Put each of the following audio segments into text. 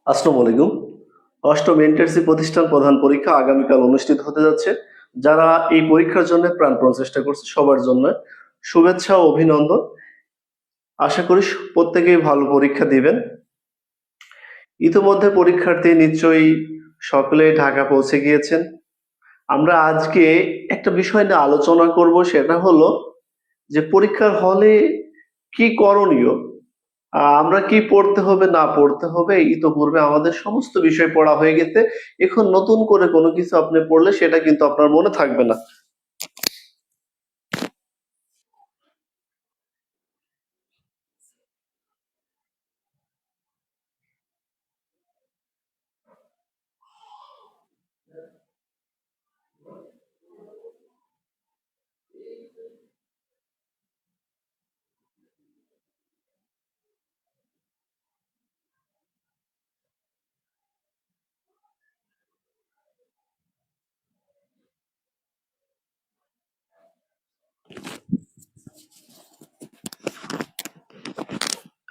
আসসালামু আলাইকুম। অষ্টম এনটিআরসি প্রতিষ্ঠান প্রধান পরীক্ষা আগামীকাল অনুষ্ঠিত হতে যাচ্ছে। যারা এই পরীক্ষার জন্য প্রাণপণ চেষ্টা করছে সবার জন্য শুভেচ্ছা ও অভিনন্দন। আশা করি প্রত্যেকেই ভালো পরীক্ষা দিবেন। ইতিমধ্যে পরীক্ষার্থী নিশ্চয়ই সকলে ঢাকা পৌঁছে গিয়েছেন। আমরা আজকে একটা বিষয় নিয়ে আলোচনা করব, সেটা হলো যে পরীক্ষার হলে কি করণীয়, আমরা কি পড়তে হবে না পড়তে হবে। ইতোপূর্বে আমাদের সমস্ত বিষয় পড়া হয়ে গেছে। এখন নতুন করে কোনো কিছু আপনি পড়লে সেটা কিন্তু আপনার মনে থাকবে না।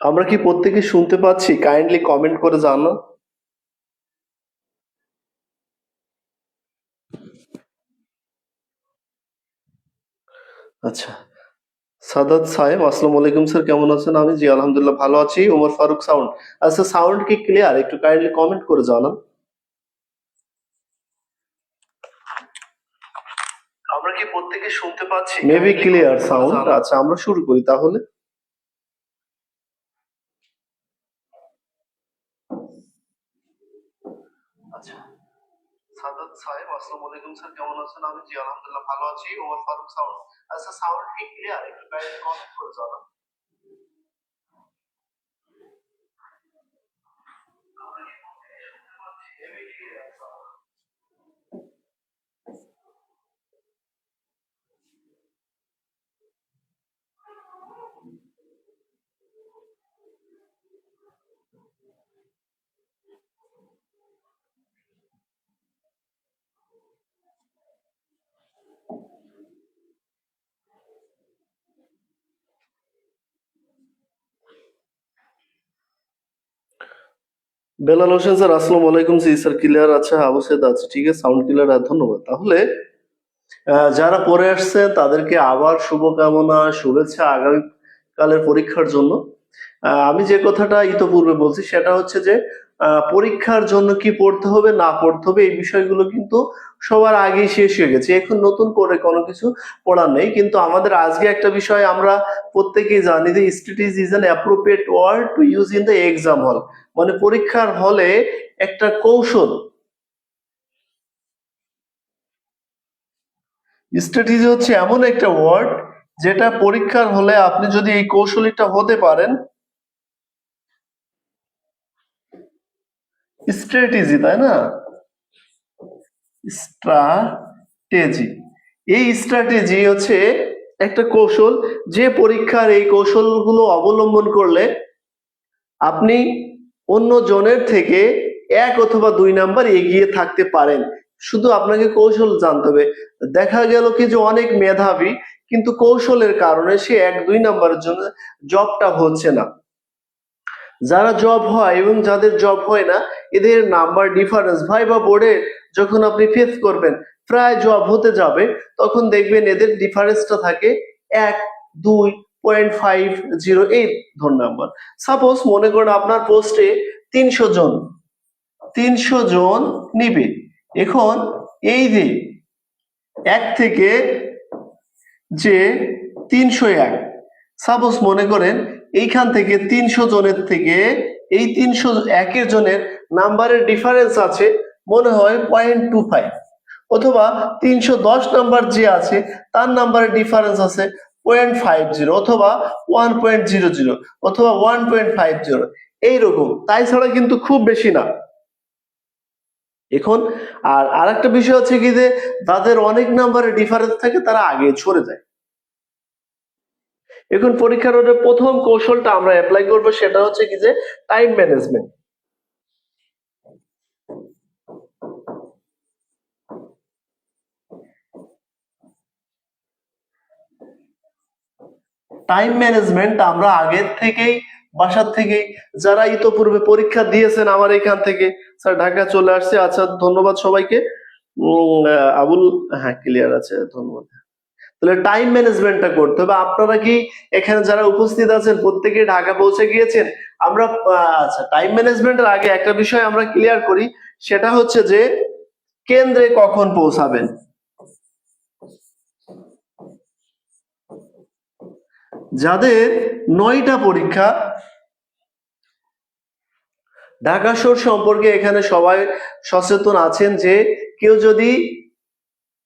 আমরা কি প্রত্যেকে শুনতে পাচ্ছি? কাইন্ডলি কমেন্ট করে জানান। আচ্ছা, সাদাত সাহেব, আসসালামু আলাইকুম স্যার, কেমন আছেন? আমি জি আলহামদুলিল্লাহ ভালো আছি। ওমর ফারুক সাউন্ড। আচ্ছা, সাউন্ড কি ক্লিয়ার? একটু কাইন্ডলি কমেন্ট করে জানান। আমরা কি প্রত্যেকে শুনতে পাচ্ছি? Maybe clear sound. আচ্ছা, আমরা শুরু করি তাহলে। আচ্ছা, সাদাত সাহেব, আসসালামু আলাইকুম স্যার, কেমন আছেন? আমি জি আলহামদুলিল্লাহ ভালো আছি। ওমর ফারুক সাউন্ড। আচ্ছা, সাউন্ড কি ক্লিয়ার? একটু কাইন্ডলি কমেন্ট করে জানান। বেলাল হোসেন স্যার, আসসালামু আলাইকুম। জি স্যার, ক্লিয়ার আছে, অবশ্যই আছে, ঠিক আছে, সাউন্ড ক্লিয়ার। ধন্যবাদ। তাহলে যারা পড়ে আসছেন তাদেরকে আবার শুভকামনা, শুভেচ্ছা আগামী কালের পরীক্ষার জন্য। আমি যে কথাটা ইতোপূর্বে বলছি সেটা হচ্ছে যে পরীক্ষার জন্য কি পড়তে হবে না পড়তে হবে এই বিষয়গুলো কিন্তু সবার আগেই শেষ হয়ে গেছে। এখন নতুন করে কোনো কিছু পড়ার নেই। কিন্তু আমাদের আজকে একটা বিষয় আমরা প্রত্যেকেই জানি যে strategy is an appropriate word to use in the exam hall. মানে পরীক্ষার হলে একটা কৌশল। স্ট্র্যাটেজি হচ্ছে এমন একটা ওয়ার্ড যেটা পরীক্ষার হলে আপনি যদি এই কৌশলীটা হতে পারেন। স্ট্র্যাটেজি, তাই না? স্ট্র্যাটেজি, এই স্ট্র্যাটেজি হচ্ছে একটা কৌশল, যে পরীক্ষার এই কৌশলগুলো অবলম্বন করলে আপনি অন্য জনের থেকে 1 অথবা 2 নাম্বার এগিয়ে থাকতে পারেন। শুধু আপনাকে কৌশল জানতে হবে। দেখা গেল কি যে অনেক মেধাবী, কিন্তু কৌশলের কারণে সে 1-2 নাম্বারের জন্য জবটা হচ্ছে না। যারা জব হয় এবং যাদের জব হয় না, এদের নাম্বার ডিফারেন্স ভাইবা বোর্ডে যখন আপনি ফেস করবেন প্রায় জব হতে যাবে, তখন দেখবেন এদের ডিফারেন্সটা থাকে 1-2.50 এই ধর নাম্বার। সাপোজ মনে করেন আপনার পোস্টে 300 জন, 300 জন নিবে। এখন এই যে 1 থেকে যে 301, সাপোজ মনে করেন এইখান থেকে 300 জনের থেকে এই 301 জনের নাম্বারের ডিফারেন্স আছে মনে হয় 0.25, অথবা 310 নাম্বার যে আছে তার নাম্বারের ডিফারেন্স আছে 0.50, অথবা 1.00, অথবা 1.50, এইরকম। তাই ছাড়া কিন্তু খুব বেশি না। এখন আর আরেকটা বিষয় হচ্ছে কি যে যাদের অনেক নাম্বারের ডিফারেন্স থাকে তারা আগে সরে যায়। এখন পরীক্ষার হলে প্রথম কৌশলটা আমরা অ্যাপ্লাই করব, সেটা হচ্ছে কি যে টাইম ম্যানেজমেন্ট। টাইম ম্যানেজমেন্ট আমরা আগের থেকেই বাসার থেকে, যারা ইতোপূর্বে পরীক্ষা দিয়েছেন আমার এখান থেকে, স্যার ঢাকা চলে আসছে। আচ্ছা, ধন্যবাদ সবাইকে। আবুল, হ্যাঁ ক্লিয়ার আছে, ধন্যবাদ। তাহলে টাইম ম্যানেজমেন্টটা করতে হবে। আপনারা কি এখানে যারা উপস্থিত আছেন প্রত্যেকে ঢাকা পৌঁছে গিয়েছেন? আমরা আচ্ছা, টাইম ম্যানেজমেন্টের আগে একটা বিষয় আমরা ক্লিয়ার করি, সেটা হচ্ছে যে কেন্দ্রে কখন পৌঁছাবেন। যাদের 9টা পরীক্ষা, ঢাকা শহর সম্পর্কে এখানে সবাই সচেতন আছেন যে কেউ যদি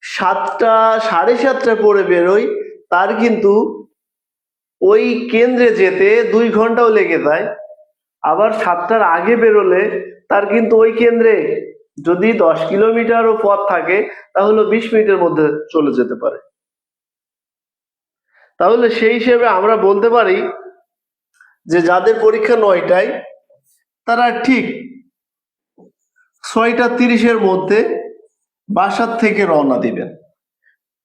7টা 7:30 পরে বেরোয়, তার কিন্তু ওই কেন্দ্রে যেতে 2 ঘন্টাও লেগে যায়। আবার 7টার আগে বেরোলে তার কিন্তু ওই কেন্দ্রে যদি 10 কিলোমিটারও পথ থাকে তাহলে 20 মিনিটের মধ্যে চলে যেতে পারে। তাহলে সেই হিসেবে আমরা বলতে পারি যে যাদের পরীক্ষা 9টায়, তারা ঠিক 6:30-এর মধ্যে বাসার থেকে রওনা দিবেন।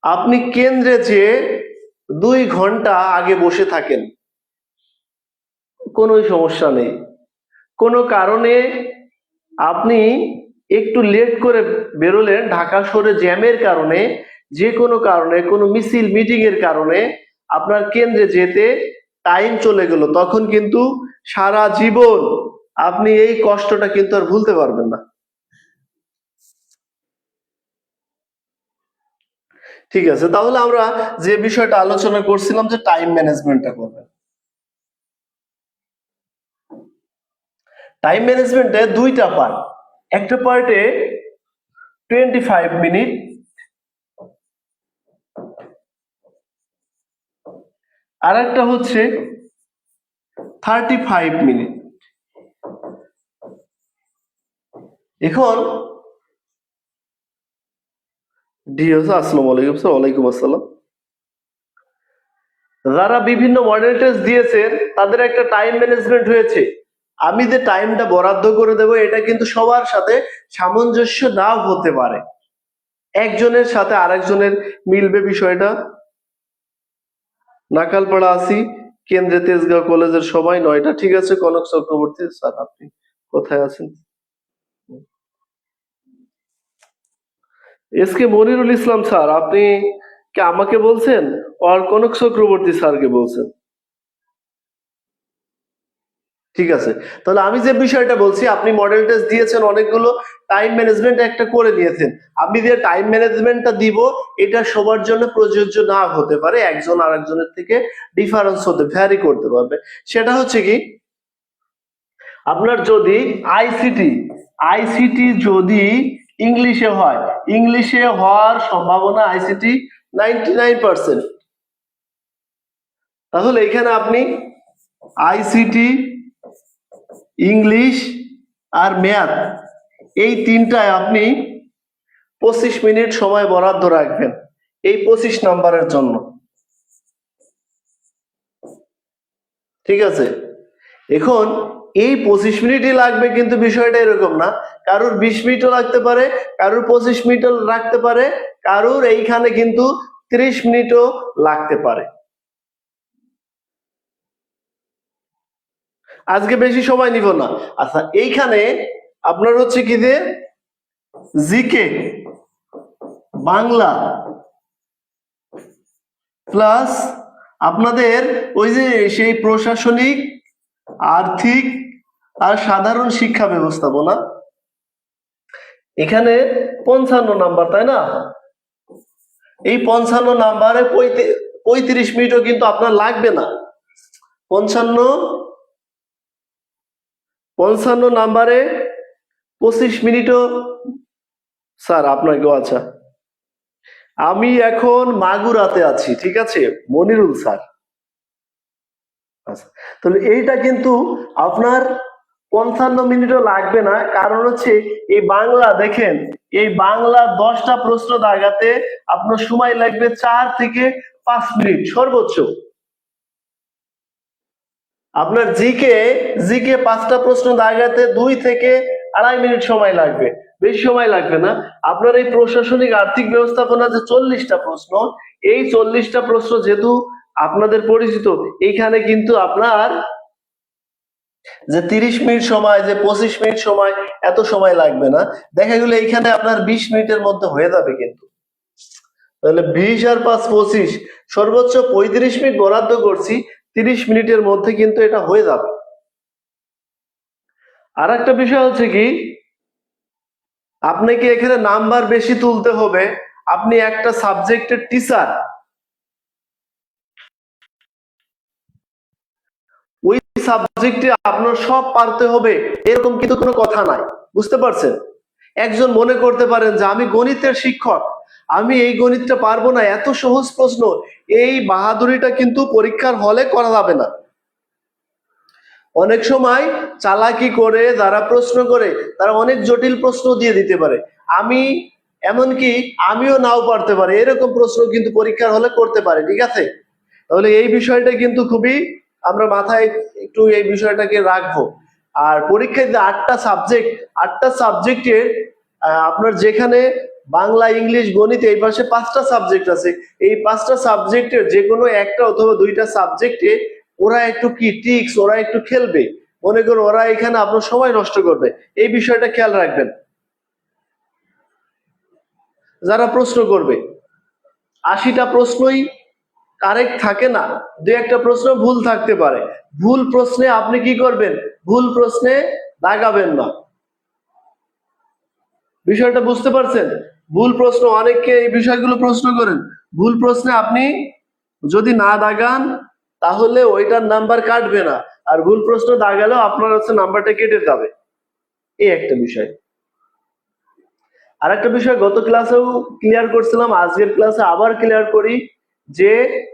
আপনি কেন্দ্রে যে 2 ঘন্টা আগে বসে থাকেন, কোনো সমস্যা নেই। কোনো কারণে আপনি একটু লেট করে বেরোলেন, ঢাকা শহরে জ্যামের কারণে, যে কোনো কারণে, কোনো মিছিল মিটিং এর কারণে আপনার কেন্দ্রে যেতে টাইম চলে গেল, তখন কিন্তু সারা জীবন আপনি এই কষ্টটা কিন্তু আর ভুলতে পারবেন না। ঠিক আছে, তাহলে আমরা যে বিষয়টা আলোচনা করছিলাম যে টাইম ম্যানেজমেন্টটা করবেন। টাইম ম্যানেজমেন্টে 2টা পার্ট। একটা পার্টে 25 মিনিট, আর একটা হচ্ছে 35 মিনিট। এখন আসসালামু আলাইকুম স্যার। ওয়ালাইকুম আসসালাম। যারা বিভিন্ন মডেল টেস্ট দিয়েছেন তাদের একটা টাইম ম্যানেজমেন্ট হয়েছে। আমি যে টাইমটা বরাদ্দ করে দেব এটা কিন্তু সবার সাথে সামঞ্জস্য নাও হতে পারে, একজনের সাথে আরেকজনের মিলবে বিষয়টা। নাকালপাড়া আসি, কেন্দ্রে তেজগাঁও কলেজের সবাই 9টা। ঠিক আছে, কনক চক্রবর্তী স্যার আপনি কোথায় আছেন? এসকে মনিরুল ইসলাম স্যার, আপনি কি আমাকে বলছেন আর কনক চক্রবর্তী স্যারকে বলছেন? ঠিক আছে, তাহলে আমি যে বিষয়টা বলছি, আপনি মডেল টেস্ট দিয়েছেন অনেকগুলো, টাইম ম্যানেজমেন্ট একটা করে নিয়েছেন। আমি যে টাইম ম্যানেজমেন্টটা দিব এটা সবার জন্য প্রযোজ্য না হতে পারে, একজন আরেকজনের থেকে ডিফারেন্স হতে ভ্যারি করতে পারবে। সেটা হচ্ছে কি, আপনার যদি আইসিটি যদি ইংলিশে হয়, ইংলিশে হওয়ার সম্ভাবনা আইসিটি 99%। তাহলে এখানে আপনি আইসিটি, ইংলিশ আর ম্যাথ, এই 3টায় আপনি 25 মিনিট সময় বরাদ্দ রাখবেন এই 25 নাম্বারের জন্য। ঠিক আছে, এখন এই 25 মিনিটই লাগবে, কিন্তু বিষয়টা এরকম না। কারুর 20 মিনিটও লাগতে পারে, কারুর 25 মিনিটও রাখতে পারে, কারুর এইখানে কিন্তু 30 মিনিটও লাগতে পারে। আজকে বেশি সময় নিব না। আচ্ছা, এইখানে আপনার হচ্ছে কি যে জিকে, বাংলা প্লাস আপনাদের ওই যে সেই প্রশাসনিক, আর্থিক আর সাধারণ শিক্ষা ব্যবস্থাপনা, এখানে 55 নাম্বার, তাই না? এই 55 নাম্বারে 35 মিনিটও কিন্তু আপনার লাগবে না। 55 নাম্বারে 25 মিনিটও স্যার আপনাকেও। আচ্ছা, আমি এখন মাগুরাতে আছি, ঠিক আছে মনিরুল স্যার। আচ্ছা, তাহলে এইটা কিন্তু আপনার 55 মিনিটও লাগবে না, কারণ হচ্ছে এই বাংলা, দেখেন এই বাংলা 10টা প্রশ্ন দাগাতে আপনার সময় লাগবে 4 থেকে 5 মিনিট সর্বোচ্চ। আপনার জিকে 5টা প্রশ্ন দাগাতে 2 থেকে 2.5 মিনিট সময় লাগবে, বেশি সময় লাগবে না। আপনার এই প্রশাসনিক আর্থিক ব্যবস্থাপনা যে 40টা প্রশ্ন, এই 40টা প্রশ্ন যেহেতু আপনাদের পরিচিত, এইখানে কিন্তু আপনার যে 30 মিনিট সময়, যে 25 মিনিট সময়, এত সময় লাগবে না। দেখা গেল এইখানে আপনার 20 মিনিটের মধ্যে হয়ে যাবে কিন্তু। তাহলে 20 আর 5 25, সর্বোচ্চ 35 মিনিট বরাদ্দ করছি, 30 মিনিটের মধ্যে কিন্তু এটা হয়ে যাবে। আর একটা বিষয় হচ্ছে কি, আপনাকে এখানে নাম্বার বেশি তুলতে হবে। আপনি একটা সাবজেক্টের টিচার, ওই সাবজেক্টে আপনার সব পারতে হবে এরকম কিন্তু কোনো কথা নাই। বুঝতে পারছেন? একজন মনে করতে পারেন যে আমি গণিতের শিক্ষক, আমি এই গণিতটা পারবো না, এত সহজ প্রশ্ন, এই বাহাদুরিটা কিন্তু পরীক্ষার হলে করা যাবে না। অনেক সময় চালাকি করে যারা প্রশ্ন করে তারা অনেক জটিল প্রশ্ন দিয়ে দিতে পারে। আমি এমনকি আমিও নাও পারতে পারি, এরকম প্রশ্ন কিন্তু পরীক্ষার হলে করতে পারে। ঠিক আছে? তাহলে এই বিষয়টা কিন্তু খুবই আমরা মাথায় একটু এই বিষয়টাকে রাখবো। আর পরীক্ষায় যে 8টা সাবজেক্ট, 8টা সাবজেক্টের আপনার যেখানে বাংলা, ইংলিশ, গণিত, এই পাশে 5টা সাবজেক্ট আছে, এই 5টা সাবজেক্টের যে কোনো একটা অথবা 2টা সাবজেক্টে ওরা একটু কি ট্রিক্স, ওরা একটু খেলবে। মনে করো ওরা এখানে আপনার সময় নষ্ট করবে, এই বিষয়টা খেয়াল রাখবেন যারা প্রশ্ন করবে। 80টা প্রশ্নই কারেক্ট থাকে না, দু একটা প্রশ্ন ভুল থাকতে পারে। ভুল প্রশ্নে আপনি কি করবেন? ভুল প্রশ্নে দাগাবেন না। বিষয়টা বুঝতে পারছেন? ভুল প্রশ্ন, অনেককে এই বিষয়গুলো প্রশ্ন করেন, ভুল প্রশ্নে আপনি যদি না দাগান তাহলে ওইটার নাম্বার কাটবে না, আর ভুল প্রশ্ন দাগালেও আপনার হচ্ছে নাম্বারটা কেটে যাবে। এই একটা বিষয়। আর একটা বিষয় গত ক্লাসেও ক্লিয়ার করছিলাম, আজকের ক্লাসে আবার ক্লিয়ার করি, যে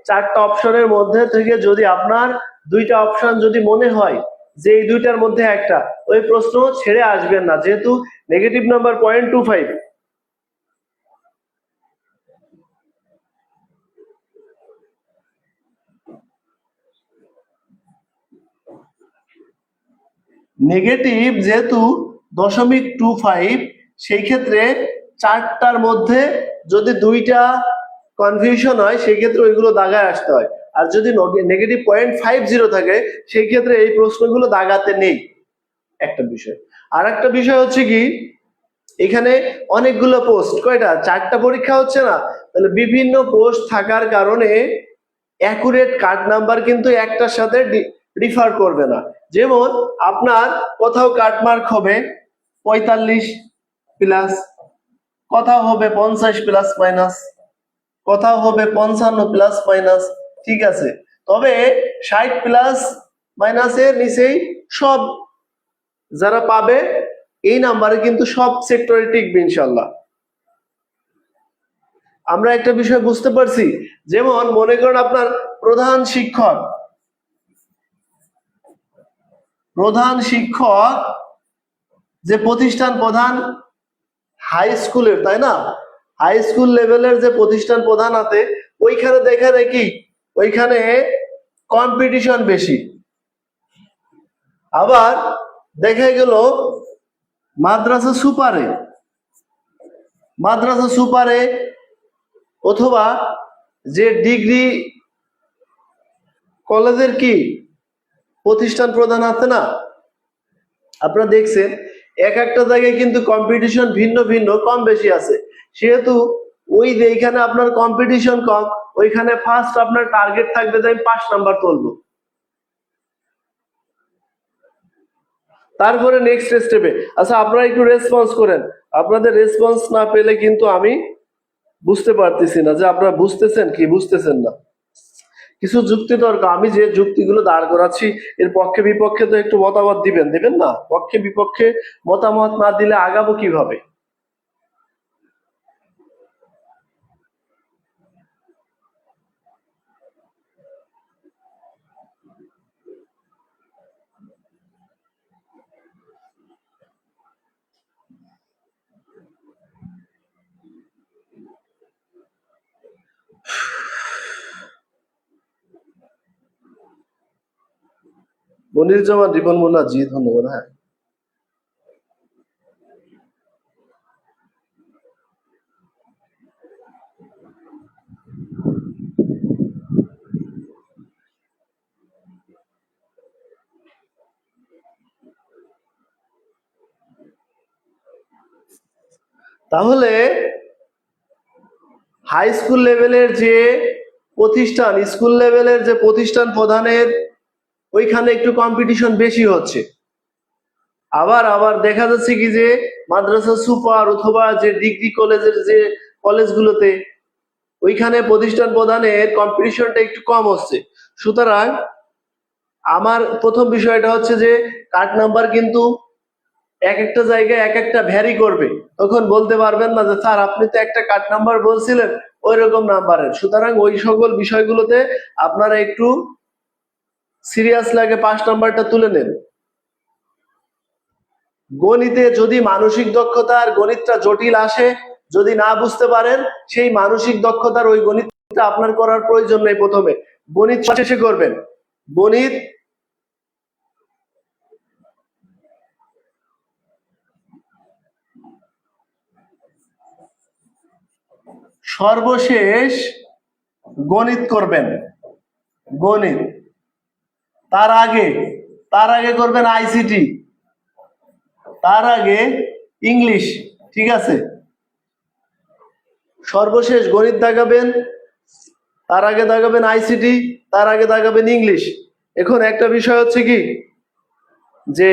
4টা অপশনের মধ্যে থেকে যদি আপনার 2টা অপশন যদি মনে হয় যে এই 2টার মধ্যে একটা, ওই প্রশ্ন ছেড়ে আসবেন না, যেহেতু নেগেটিভ নাম্বার 0.25। নেগেটিভ যেহেতু 0.25, সেই ক্ষেত্রে 4টার মধ্যে যদি 2টা কনফিউশন হয় সেই ক্ষেত্রে ওইগুলো দাগায় আসতে হয়। আর যদি নেগেটিভ 0.50 থাকে সেই ক্ষেত্রে এই প্রশ্নগুলো দাগাতে নেই। একটা বিষয়। আর একটা বিষয় হচ্ছে কি, এখানে অনেকগুলো পোস্ট, কয়টা? 4টা পরীক্ষা হচ্ছে না, তাহলে বিভিন্ন পোস্ট থাকার কারণে অ্যাকুরেট কার্ড নাম্বার কিন্তু একটার সাথে রিফার করবে না। যেমন আপনার কোথাও কাটমার্ক হবে 45 প্লাস, কোথাও হবে 50 প্লাস মাইনাস, কোথাও হবে 55 প্লাস মাইনাস। ঠিক আছে? তবে 60 প্লাস মাইনাসের নিচেই সব যারা পাবে এই নাম্বারে কিন্তু সব সেক্টরে টিকবে ইনশাল্লাহ। আমরা একটা বিষয় বুঝতে পারছি, যেমন মনে করেন আপনার প্রধান শিক্ষক, প্রধান শিক্ষক যে প্রতিষ্ঠান প্রধান হাই স্কুলের, তাই না? হাই স্কুল লেভেলের যে প্রতিষ্ঠান প্রধান আছে, ওইখানে দেখা যায় কি, ওইখানে কম্পিটিশন বেশি। আবার দেখা গেল মাদ্রাসা সুপারে, মাদ্রাসা সুপারে অথবা যে ডিগ্রি কলেজের কি প্রতিষ্ঠান প্রধান আছে না, আপনারা দেখছেন এক একটা জায়গায় কিন্তু কম্পিটিশন ভিন্ন ভিন্ন, কম বেশি আছে। সেহেতু ওই যে এইখানে আপনার কম্পিটিশন কম, ওইখানে ফার্স্ট আপনার টার্গেট থাকবে যে আমি 5 নাম্বার তুলবো, তারপরে নেক্সট স্টেপে। আচ্ছা আপনারা একটু রেসপন্স করেন, আপনাদের রেসপন্স না পেলে কিন্তু আমি বুঝতে পারতেছি না যে আপনারা বুঝতেছেন কি বুঝতেছেন না। কিছু যুক্তি দরকার, আমি যে যুক্তিগুলো দাঁড় করাচ্ছি এর পক্ষে বিপক্ষে তো একটু মতামত দিবেন, দিবেন না? পক্ষে বিপক্ষে মতামত না দিলে আগাবো কিভাবে? মনিরুজ্জামান রিপন মোল্লা, জি ধন্যবাদ। হ্যাঁ, তাহলে হাই স্কুল লেভেলের যে প্রতিষ্ঠান, স্কুল লেভেলের যে প্রতিষ্ঠান প্রধানের ওইখানে একটু কম্পিটিশন বেশি হচ্ছে। আবার আবার দেখা যাচ্ছে কি যে মাদ্রাসা সুপার অথবা যে ডিগ্রি কলেজের যে কলেজগুলোতে ওইখানে প্রতিষ্ঠান প্রধানের কম্পিটিশনটা একটু কম হচ্ছে। সুতরাং আমার প্রথম বিষয়টা হচ্ছে যে কার্ড নাম্বার কিন্তু এক একটা জায়গায় এক একটা ভ্যারি করবে। তখন বলতে পারবেন না যে স্যার আপনি তো একটা কার্ড নাম্বার বলছিলেন ওই রকম নাম্বারের। সুতরাং ওই সকল বিষয়গুলোতে আপনারা একটু সিরিয়াস লাগে 5 নাম্বারটা তুলে নেন। গণিতে যদি মানসিক দক্ষতা আর গণিতটা জটিল আসে, যদি না বুঝতে পারেন, সেই মানসিক দক্ষতার ওই গণিতটা আপনার করার প্রয়োজন নেই। প্রথমে গণিত শেষে করবেন। গণিত সর্বশেষ গণিত করবেন। গণিত তার আগে করবেন আইসিটি, তার আগে ইংলিশ। ঠিক আছে, সর্বশেষ গণিত দাগাবেন, তার আগে দাগাবেন আইসিটি, তার আগে দাগাবেন ইংলিশ। এখন একটা বিষয় হচ্ছে কি যে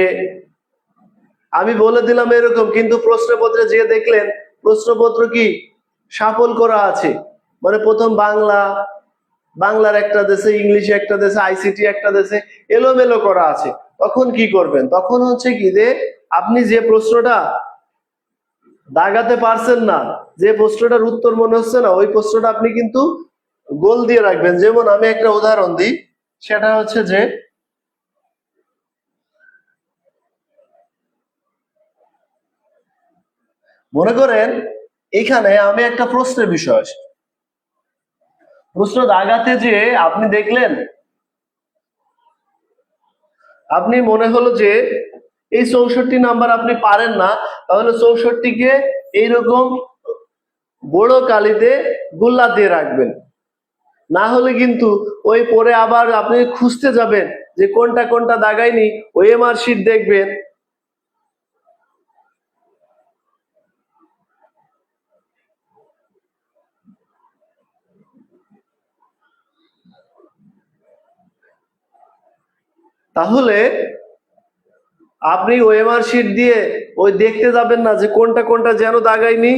আমি বলে দিলাম এরকম, কিন্তু প্রশ্নপত্রে যে দেখলেন প্রশ্নপত্র কি সাফল করা আছে, মানে প্রথম বাংলার একটা দেশে, ইংলিশে একটা দেশে, আইসিটি একটা দেশে, এলোমেলো করা আছে। তখন কি করবেন? তখন হচ্ছে কি যে আপনি যে প্রশ্নটা দাগাতে পারছেন না, যে প্রশ্নটার উত্তর মনে হচ্ছে না, ওই প্রশ্নটা আপনি কিন্তু গোল দিয়ে রাখবেন। যেমন আমি একটা উদাহরণ দিই, সেটা হচ্ছে যে মনে করেন এখানে আমি একটা প্রশ্নের বিষয় আসি, প্রশ্ন দাগাতে যে আপনি দেখলেন, আপনি মনে হলো যে এই 64 নাম্বার আপনি পারেন না, তাহলে 64কে এইরকম বড় কালিতে গোল্লা দিয়ে রাখবেন। না হলে কিন্তু ওই পরে আবার আপনি খুঁজতে যাবেন যে কোনটা কোনটা দাগাইনি, ওএমআর শিট দেখবেন। তাহলে আপনি ওএমআর শিট দিয়ে ওই দেখতে যাবেন না যে কোনটা কোনটা যেন দাগাইনি,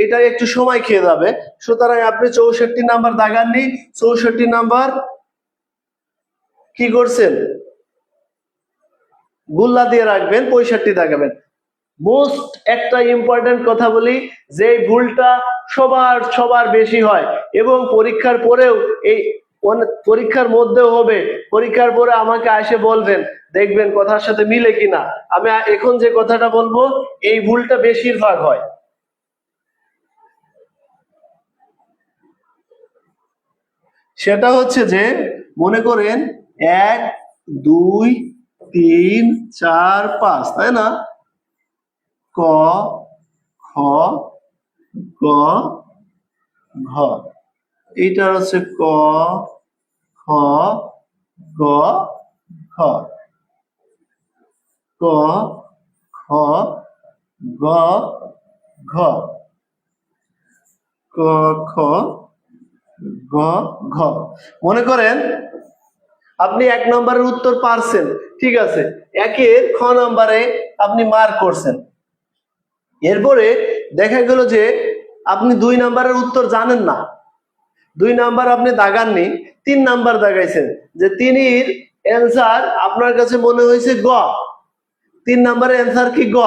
এটা একটু সময় খেয়ে যাবে। সুতরাং আপনি 64 নাম্বার দাগাননি, 64 নাম্বার কি করছেন, গুল্লা দিয়ে রাখবেন, 65 দাগাবেন। মোস্ট একটা ইম্পর্টেন্ট কথা বলি, যে ভুলটা সবার বেশি হয় এবং পরীক্ষার পরেও এই পরীক্ষার মধ্যেও হবে, পরীক্ষার পরে আমাকে এসে বলবেন, দেখবেন কথার সাথে মিলে কিনা। আমি এখন যে কথাটা বলবো এই ভুলটা বেশিরভাগ হয়। সেটা হচ্ছে যে মনে করেন 1 2 3 4 5, তাই না? ক খ গ ঘ, এইটা হচ্ছে ক খ গ ঘ, ক খ গ ঘ, ক খ গ ঘ। মনে করেন আপনি 1 নম্বরের উত্তর পারছেন, ঠিক আছে, 1-এর খ নম্বরে আপনি মার্ক করছেন। এরপরে দেখা গেল যে আপনি 2 নম্বরের উত্তর জানেন না, 2 নাম্বার আপনি দাগাননি, 3 নাম্বার দাগাইছেন, যে 3-এর অ্যান্সার আপনার কাছে মনে হয়েছে গ, 3 নাম্বারের অ্যান্সার কি গ।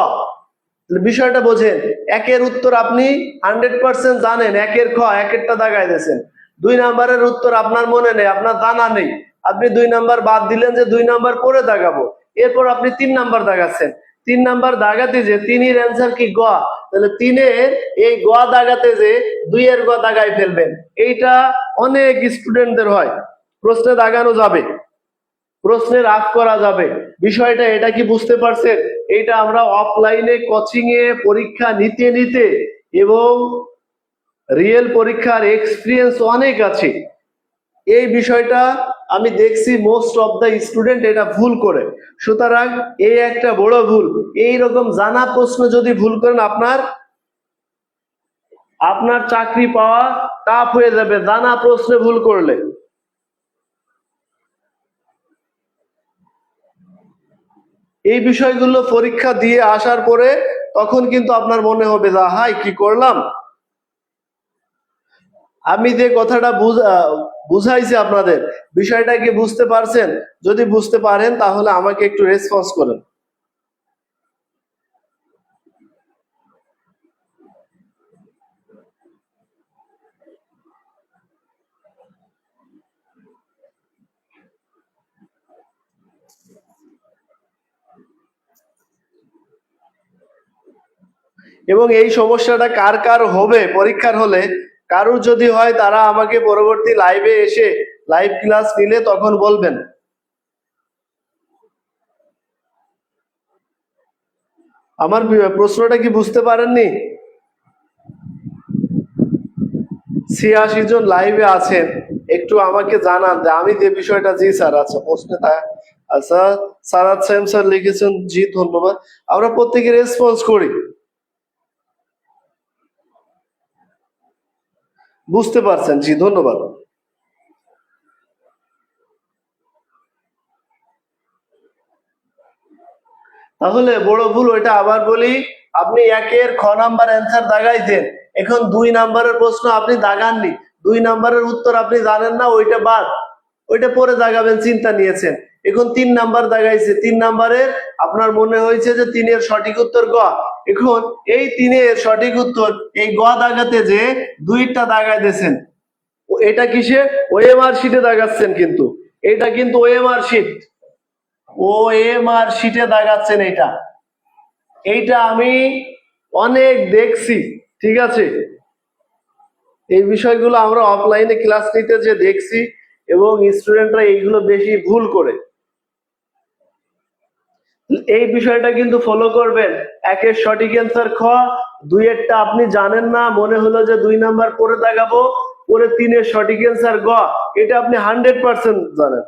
বিষয়টা বোঝেন, 1-এর উত্তর আপনি 100% জানেন, 1-এর খ 1-এরটা দাগাই দিয়েছেন, 2 নাম্বারের উত্তর আপনার মনে নেই, আপনার জানা নেই, আপনি 2 নাম্বার বাদ দিলেন যে 2 নাম্বার পরে দাগাবো। এরপর আপনি 3 নাম্বার দাগাচ্ছেন, 3 নাম্বার দাগাতে যে 3-এর অ্যান্সার কি গ, তাহলে 3-এর এই গ দাগাতে যে 2-এর গ দাগাই ফেলবেন। এইটা অনেক স্টুডেন্টদের হয়, প্রশ্নে দাগানো যাবে, প্রশ্নে রাফ করা যাবে। বিষয়টা এটা কি বুঝতে পারছেন? এইটা আমরা অফলাইনে কোচিং এ পরীক্ষা নিতে নিতে এবং রিয়েল পরীক্ষার এক্সপিরিয়েন্স অনেক আছে, এই বিষয়টা আমি দেখছি মোস্ট অফ দ্য স্টুডেন্ট এটা ভুল করে। সুতরাং এই একটা বড় ভুল। এই রকম জানা প্রশ্ন যদি ভুল করেন, আপনার আপনার চাকরি পাওয়া টাফ হয়ে যাবে জানা প্রশ্নে ভুল করলে। এই বিষয়গুলো পরীক্ষা দিয়ে আসার পরে তখন কিন্তু আপনার মনে হবে যে হাই কি করলাম। আমি যে কথাটা বুঝাইছি আপনাদের, বিষয়টা কি বুঝতে পারছেন? যদি বুঝতে পারেন তাহলে আমাকে একটু রেসপন্স করেন। এবং এই সমস্যাটা কার কার হবে পরীক্ষার হলে, কারুর যদি হয় তারা আমাকে পরবর্তী লাইভে এসে লাইভ ক্লাস নিলে তখন বলবেন। আমার প্রশ্নটা কি বুঝতে পারেননি? 86 জন লাইভে আছেন, একটু আমাকে জানান যে আমি যে বিষয়টা। জি স্যার, আচ্ছা প্রশ্নে আচ্ছা সারাত সাইম স্যার লিখেছেন, জি ধন্যবাদ। আমরা প্রত্যেকে রেসপন্স করি। বুঝতে পারছেন, জি ধন্যবাদ। তাহলে বড় ভুল ওইটা আবার বলি, আপনি একের খ নাম্বার অ্যান্সার দাগাইছেন, এখন 2 নাম্বারের প্রশ্ন আপনি দাগাননি, 2 নাম্বারের উত্তর আপনি জানেন না, ওইটা বাদ, ওইটা পরে দাগাবেন চিন্তা নিয়েছেন। এখন 3 নাম্বার দাগাইছে, 3 নাম্বারের আপনার মনে হয়েছে যে 3-এর সঠিক উত্তর গ, এখন এই 3-এর সঠিক উত্তর এই গ দাগাতে যে 2টা দাগাই দিয়েছেন, এটা কিসে ওএমআর শিটে দাগাচ্ছেন, কিন্তু এটা কিন্তু ওএমআর শিট, ওএমআর শিটে দাগাচ্ছেন এইটা আমি অনেক দেখছি। ঠিক আছে, এই বিষয়গুলো আমরা অফলাইনে ক্লাস নিতে যে দেখছি, এবং স্টুডেন্টরা এইগুলো বেশি ভুল করে। এই বিষয়টা কিন্তু ফলো করবেন। একের সঠিক অ্যান্সার খ, 2-এরটা আপনি জানেন না, মনে হলো যে 2 নাম্বার পরে দাগাবো, পরে 3-এর সঠিক অ্যান্সার গ, এটা আপনি 100% জানেন।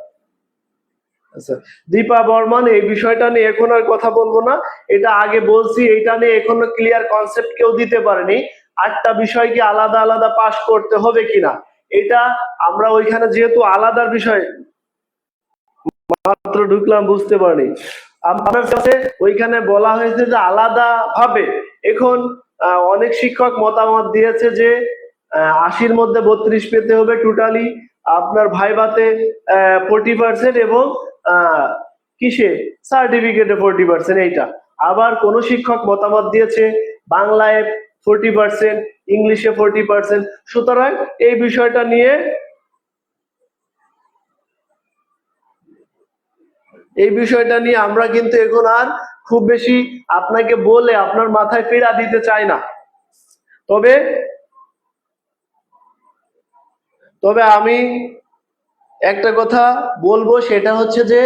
আচ্ছা, দীপা বর্মন, এই বিষয়টা নিয়ে এখন আর কথা বলবো না, এটা আগে বলছি, এইটা নিয়ে এখনো ক্লিয়ার কনসেপ্ট কেউ দিতে পারেনি। 8টা বিষয়কে আলাদা আলাদা পাস করতে হবে কিনা, এটা আমরা ওইখানে যেহেতু আলাদার বিষয় মাত্র ঢুকলাম বুঝতে পারি, আপনার কাছে ওইখানে বলা হয়েছে যে আলাদা ভাবে। এখন অনেক শিক্ষক মতামত দিয়েছে যে 80-র মধ্যে 32 পেতে হবে টোটালি, আপনার ভাইভাতে 40% এবং কিসে সার্টিফিকেটে 40%। এইটা আবার কোন শিক্ষক মতামত দিয়েছে বাংলায় 40%, ইংলিশে 40%। সুতরাং এই বিষয়টা নিয়ে আমরা কিন্তু এখন আর খুব বেশি আপনাকে বলে আপনার মাথায় পীড়া দিতে চাই না। তবে আমি একটা কথা বলবো, সেটা হচ্ছে যে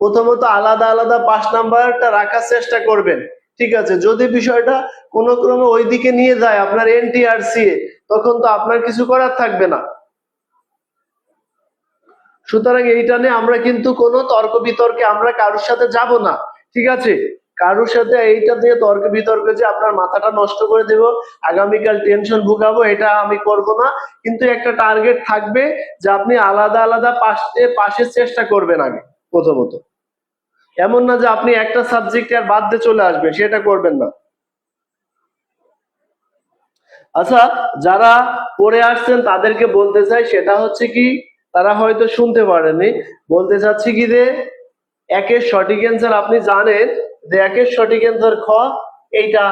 প্রথমত আলাদা আলাদা 5 নাম্বারটা রাখার চেষ্টা করবেন। ঠিক আছে, যদি বিষয়টা কোনো ক্রমে ওইদিকে নিয়ে যায় আপনার এনটিআরসি, তখন তো আপনার কিছু করার থাকবে না। সুতরাং এইটা নিয়ে আমরা কিন্তু কোনো তর্ক বিতর্কে আমরা কারোর সাথে যাব না। ঠিক আছে, কারোর সাথে এইটা দিয়ে তর্ক বিতর্কে যে আপনার মাথাটা নষ্ট করে দেব, আগামীকাল টেনশন ভুগাবো, এটা আমি করব না। কিন্তু একটা টার্গেট থাকবে যে আপনি আলাদা আলাদা পাশের চেষ্টা করবেন আগে প্রথমত। এমন না যে আপনি একটা সাবজেক্ট আর বাদ দিয়ে চলে আসবেন, সেটা করবেন না। আচ্ছা, যারা পড়ে আসছেন তাদেরকে বলতে চাই, সেটা হচ্ছে কি তারা হয়তো শুনতে পারেনি, বলতে চাচ্ছি কি যে একের সঠিক অ্যান্সার আপনি জানেন যে একের সঠিক অ্যান্সার খ, এইটা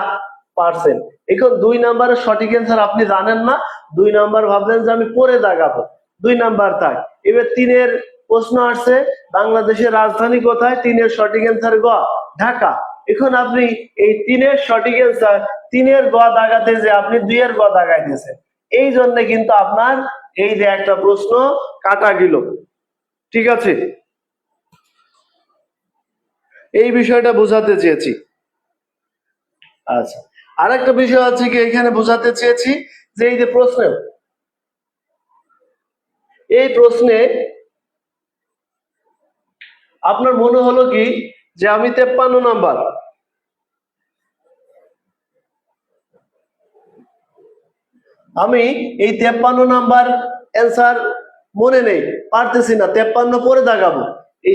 পারছেন। এখন 2 নাম্বারের সঠিক অ্যান্সার আপনি জানেন না, 2 নাম্বার ভাবলেন যে আমি পরে দাগাবো, 2 নাম্বার তাই। এবার 3-এর প্রশ্ন আসছে বাংলাদেশের রাজধানী কোথায়, 3-এর সঠিক অ্যান্সার গ ঢাকা। এখন আপনি এই 3-এর সঠিক অ্যান্সার 3-এর গ দাগাতে যে আপনি 2-এর গ দাগাই দিয়েছেন, এই জন্য কিন্তু আপনার এই যে একটা প্রশ্ন কাটা গেল। ঠিক আছে, এই বিষয়টা বোঝাতে চেয়েছি। আচ্ছা, আরেকটা বিষয় আছে কি এখানে বোঝাতে চেয়েছি যে এই যে এই প্রশ্নে আপনার মনে হলো কি যে আমি 53 নাম্বার, আমি এই 53 নাম্বার অ্যান্সার মনে নেই, পারতেছি না, 53 পরে দাগাবো।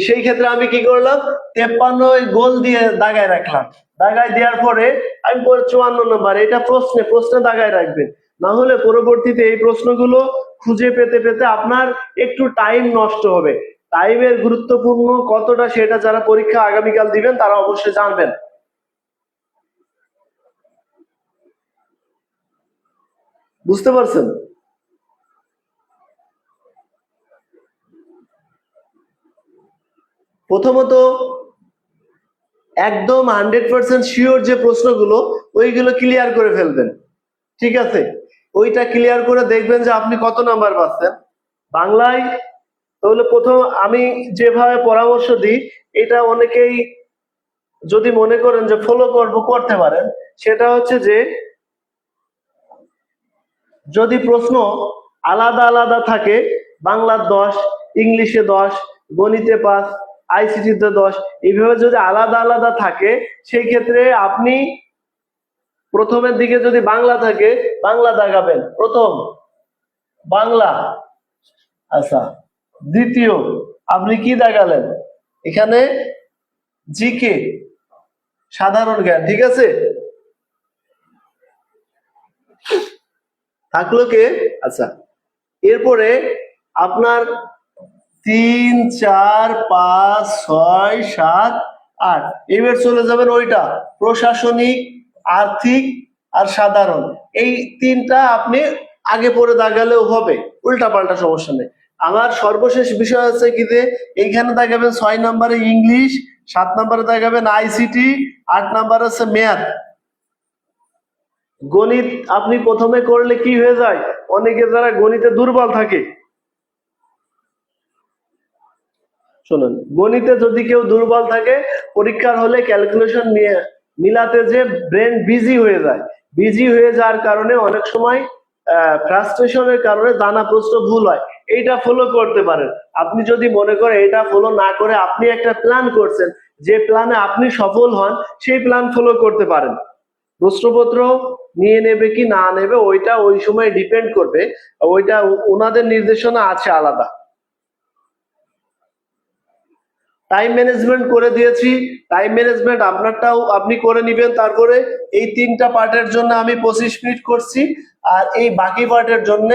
সেই ক্ষেত্রে আমি কি করলাম, 53 ওই গোল দিয়ে দাগায় রাখলাম। দাগায় দেওয়ার পরে আমি 54 নাম্বার, এটা প্রশ্নে দাগায় রাখবেন। না হলে পরবর্তীতে এই প্রশ্নগুলো খুঁজে পেতে পেতে আপনার একটু টাইম নষ্ট হবে। টাইমের গুরুত্বপূর্ণ কতটা সেটা যারা পরীক্ষা আগামীকাল দিবেন তারা অবশ্যই জানবেন। বুঝতে পারছেন? প্রথমত একদম 100% শিওর যে প্রশ্নগুলো ওইগুলো ক্লিয়ার করে ফেলবেন, ঠিক আছে? ওইটা ক্লিয়ার করে দেখবেন যে আপনি কত নাম্বার পাচ্ছেন বাংলায়। তাহলে প্রথম আমি যেভাবে পরামর্শ দিই, এটা অনেকেই যদি মনে করেন যে ফলো করতে পারেন, সেটা হচ্ছে যে যদি প্রশ্ন আলাদা আলাদা থাকে, বাংলার 10, ইংলিশে 10, গণিতে 5, আইসিটিতে 10, এইভাবে যদি আলাদা আলাদা থাকে, সেই ক্ষেত্রে আপনি প্রথমের দিকে যদি বাংলা থাকে বাংলা দাগাবেন, প্রথম বাংলা। আচ্ছা, দ্বিতীয় আপনি কি দাগালেন এখানে, জিকে, সাধারণ জ্ঞান, ঠিক আছে? থাকলো কে? আচ্ছা, এরপরে আপনার 3, 4, 5, 6, 7, 8, এবার চলে যাবেন ওইটা প্রশাসনিক, আর্থিক আর সাধারণ। এই তিনটা আপনি আগে পরে দাগালেও হবে, উল্টা পাল্টা সমস্যা নেই। আমার সর্বশেষ বিষয় হচ্ছে কি যে এইখানে দাগাবেন 6 নম্বরে ইংলিশ, 7 নম্বরে দাগাবেন আইসিটি, 8 নাম্বার হচ্ছে ম্যাথ। গণিত আপনি প্রথমে করলে কি হয়ে যায়, অনেকে যারা গণিতে দুর্বল থাকে, শুনুন, গণিতে যদি কেউ দুর্বল থাকে পরীক্ষার হলে ক্যালকুলেশন মিলাতে যে ব্রেন বিজি হয়ে যায়, বিজি হয়ে যাওয়ার কারণে অনেক সময় ফ্রাস্ট্রেশনের কারণে জানা প্রশ্ন ভুল হয়। এইটা ফলো করতে পারেন। আপনি যদি মনে করেন এটা ফলো না করে আপনি একটা প্ল্যান করছেন, যে প্ল্যানে আপনি সফল হন সেই প্ল্যান ফলো করতে পারেন। প্রশ্নপত্র নিয়ে নেবে কি না নেবে ওইটা ওই সময় ডিপেন্ড করবে, ওইটা ওনাদের নির্দেশনা আছে আলাদা। টাইম ম্যানেজমেন্ট করে দিয়েছি, টাইম ম্যানেজমেন্ট আপনারটাও আপনি করে নিবেন। তারপরে এই 3টা পার্টের জন্য আমি 25 মিনিট করছি, আর এই বাকি পার্টের জন্য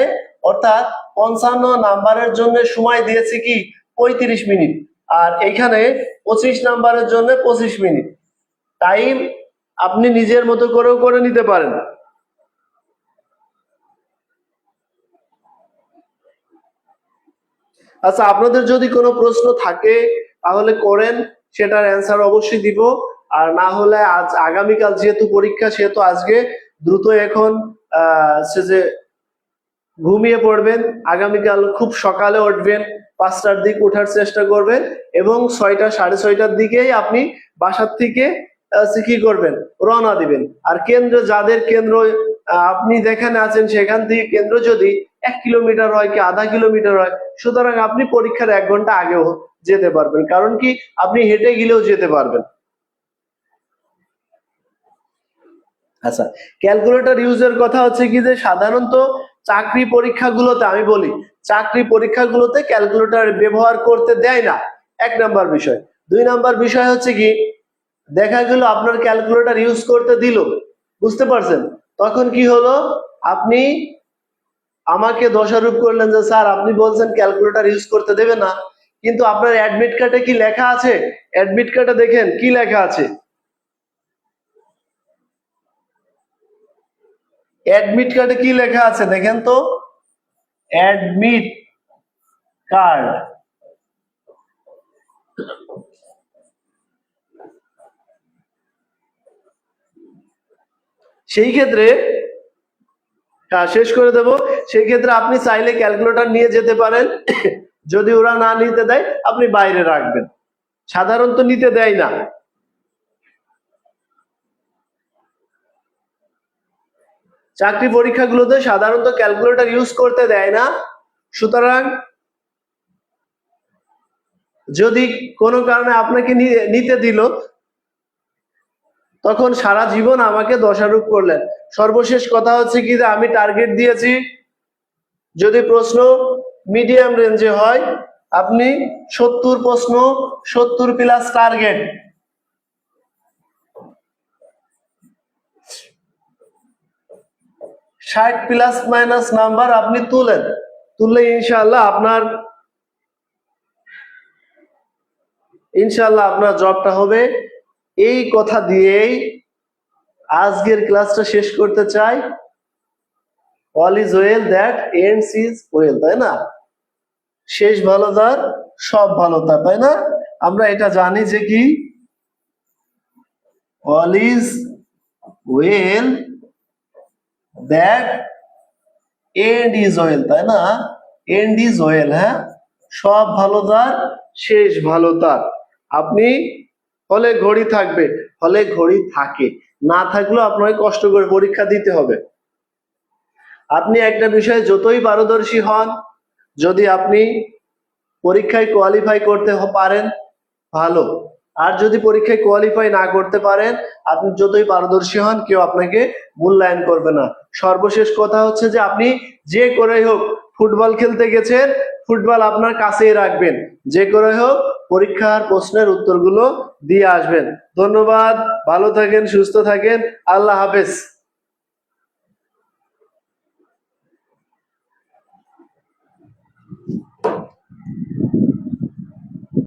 অর্থাৎ 55 নাম্বারের জন্য সময় দিয়েছি কি 35 মিনিট, আর এখানে 25 নাম্বারের জন্য 25 মিনিট। টাইম আপনি নিজের মতো করেও করে নিতে পারেন। আচ্ছা, আপনাদের যদি কোনো প্রশ্ন থাকে তাহলে করেন, সেটার অ্যান্সার অবশ্যই দিব। আর না হলে আজ আগামীকাল যেহেতু পরীক্ষা, সেহেতু আজকে দ্রুত এখন সে যে ঘুমিয়ে পড়বেন, আগামীকাল খুব সকালে উঠবেন, 5টার দিকে ওঠার চেষ্টা করবেন এবং 6টা 6:30টার দিকেই আপনি বাসার থেকে কি করবেন, রওনা দিবেন। আর কেন্দ্র, যাদের কেন্দ্র আপনি যেখানে আছেন সেখান থেকে কেন্দ্র যদি 1 কিলোমিটার হয় কি আধা কিলোমিটার হয়, সুতরাং আপনি পরীক্ষার 1 ঘন্টা আগেও যেতে পারবেন, কারণ কি আপনি হেঁটে গেলেও যেতে পারবেন। আচ্ছা, ক্যালকুলেটর ইউজের কথা হচ্ছে কি যে সাধারণত চাকরি পরীক্ষাগুলোতে, আমি বলি চাকরি পরীক্ষাগুলোতে ক্যালকুলেটর ব্যবহার করতে দেয় না, 1 নাম্বার বিষয়। 2 নাম্বার বিষয় হচ্ছে কি, দেখা গেল আপনার ক্যালকুলেটর ইউজ করতে দিল, বুঝতে পারছেন, তখন কি হলো, আপনি আমাকে দোষারোপ করলেন যে স্যার আপনি বলছেন ক্যালকুলেটর ইউজ করতে দেবে না, কিন্তু আপনার অ্যাডমিট কার্ডে কি লেখা আছে? অ্যাডমিট কার্ডে দেখেন কি লেখা আছে, অ্যাডমিট কার্ডে কি লেখা আছে দেখেন তো, অ্যাডমিট কার্ড। সেই ক্ষেত্রে শেষ করে দেব, সেই ক্ষেত্রে আপনি চাইলে ক্যালকুলেটর নিয়ে যেতে পারেন, যদি ওরা না নিতে দেয় আপনি বাইরে রাখবেন, সাধারণত নিতে দেয় না। চাকরি পরীক্ষাগুলোতে সাধারণত ক্যালকুলেটর ইউজ করতে দেয় না, সুতরাং যদি কোনো কারণে আপনাকে নিতে দিল, তখন সারা জীবন আমাকে দোষারোপ করলেন। সর্বশেষ কথা হচ্ছে কি যে আমি টার্গেট দিয়েছি, যদি প্রশ্ন মিডিয়াম রেঞ্জে হয় আপনি 70 প্রশ্ন 70 plus target, 60 plus minus number আপনি তুললে ইনশাআল্লাহ আপনার জবটা হবে। এই কথা দিয়েই আজকের ক্লাসটা শেষ করতে চাই। All is well that ends is well, তাই না? শেষ ভালো তার সব ভালো তার, তাই না? আমরা এটা জানি যে কি all is well that end is well, তাই না? এন্ড ইজ ওয়েল, হ্যাঁ, সব ভালো তার শেষ ভালো তার। আপনি হলে ঘড়ি থাকবে, হলে ঘড়ি থাকে, না থাকলেও আপনাকে কষ্ট করে পরীক্ষা দিতে হবে। আপনি একটা বিষয়ে যতই পারদর্শী হন, যদি আপনি পরীক্ষায় কোয়ালিফাই করতে পারেন ভালো, আর যদি পরীক্ষায় কোয়ালিফাই না করতে পারেন আপনি যতই পারদর্শী হন কেউ আপনাকে মূল্যায়ন করবে না। সর্বশেষ কথা হচ্ছে যে আপনি যে করেই হোক ফুটবল খেলতে গেছেন, ফুটবল আপনার কাছেই রাখবেন, যে করে হোক পরীক্ষার প্রশ্নের উত্তরগুলো দিয়ে আসবেন। ধন্যবাদ, ভালো থাকেন, সুস্থ থাকেন, আল্লাহ হাফেজ।